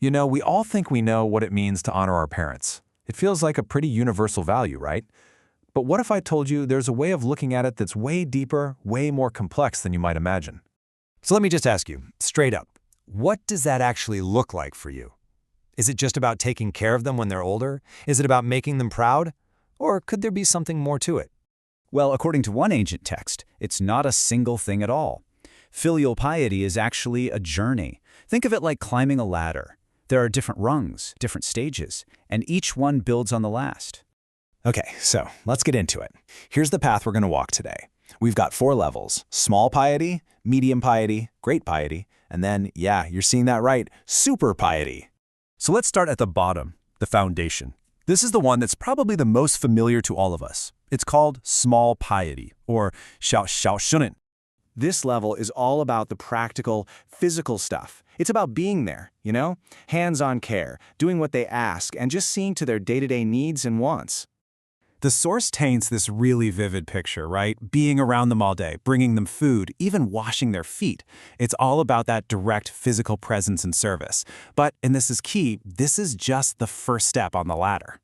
You know, we all think we know what it means to honor our parents. It feels like a pretty universal value, right? But what if I told you there's a way of looking at it that's way deeper, way more complex than you might imagine? So let me just ask you, straight up, what does that actually look like for you? Is it just about taking care of them when they're older? Is it about making them proud? Or could there be something more to it? Well, according to one ancient text, it's not a single thing at all. Filial piety is actually a journey. Think of it like climbing a ladder. There are different rungs, different stages, and each one builds on the last. Okay, so let's get into it. Here's the path we're going to walk today. We've got 4 levels: small piety, medium piety, great piety, and then, yeah, you're seeing that right, super piety. So let's start at the bottom, the foundation. This is the one that's probably the most familiar to all of us. It's called small piety, or 小小顺. This level is all about the practical, physical stuff. It's about being there, you know? Hands-on care, doing what they ask, and just seeing to their day-to-day needs and wants. The source taints this really vivid picture, right? Being around them all day, bringing them food, even washing their feet. It's all about that direct physical presence and service. But, and this is key, this is just the first step on the ladder.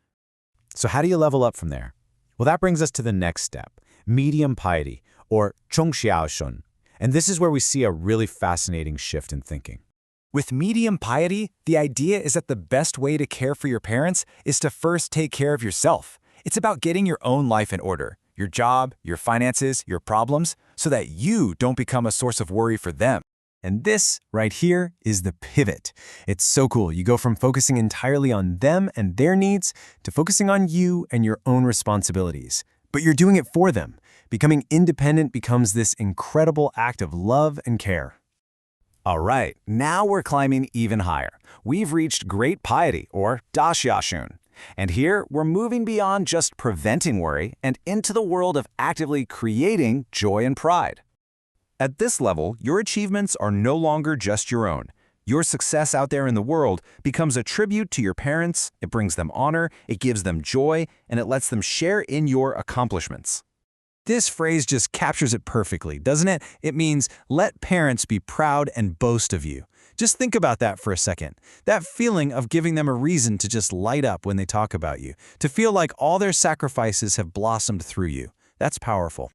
So how do you level up from there? Well, that brings us to the next step, medium piety, or 中小顺. And this is where we see a really fascinating shift in thinking. With medium piety, the idea is that the best way to care for your parents is to first take care of yourself. It's about getting your own life in order, your job, your finances, your problems, so that you don't become a source of worry for them. And this, right here, is the pivot. It's so cool. You go from focusing entirely on them and their needs to focusing on you and your own responsibilities. But you're doing it for them. Becoming independent becomes this incredible act of love and care. All right, now we're climbing even higher. We've reached great piety, or 大孝顺. And here, we're moving beyond just preventing worry and into the world of actively creating joy and pride. At this level, your achievements are no longer just your own. Your success out there in the world becomes a tribute to your parents, it brings them honor, it gives them joy, and it lets them share in your accomplishments. This phrase just captures it perfectly, doesn't it? It means, let parents be proud and boast of you. Just think about that for a second. That feeling of giving them a reason to just light up when they talk about you, to feel like all their sacrifices have blossomed through you. That's powerful.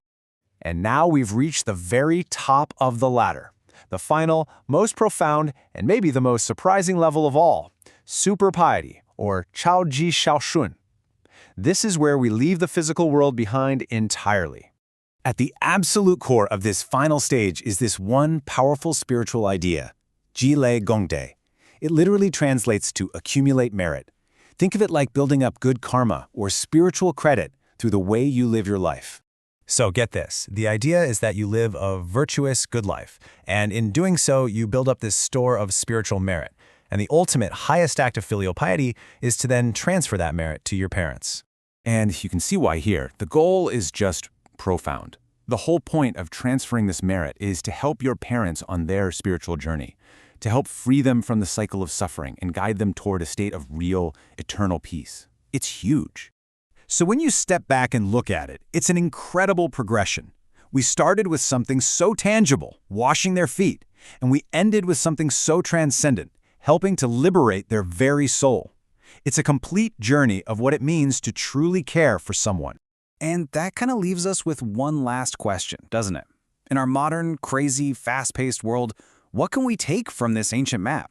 And now we've reached the very top of the ladder. The final, most profound, and maybe the most surprising level of all, super piety, or 超级孝顺. This is where we leave the physical world behind entirely. At the absolute core of this final stage is this one powerful spiritual idea, 积累功德. It literally translates to accumulate merit. Think of it like building up good karma or spiritual credit through the way you live your life. So get this, the idea is that you live a virtuous, good life, and in doing so, you build up this store of spiritual merit. And the ultimate, highest act of filial piety is to then transfer that merit to your parents. And you can see why here. The goal is just profound. The whole point of transferring this merit is to help your parents on their spiritual journey, to help free them from the cycle of suffering and guide them toward a state of real, eternal peace. It's huge. So when you step back and look at it, it's an incredible progression. We started with something so tangible, washing their feet, and we ended with something so transcendent, helping to liberate their very soul. It's a complete journey of what it means to truly care for someone. And that kind of leaves us with one last question, doesn't it? In our modern, crazy, fast-paced world, what can we take from this ancient map?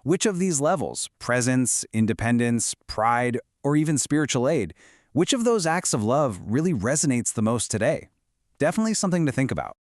Which of these levels, presence, independence, pride, or even spiritual aid, which of those acts of love really resonates the most today? Definitely something to think about.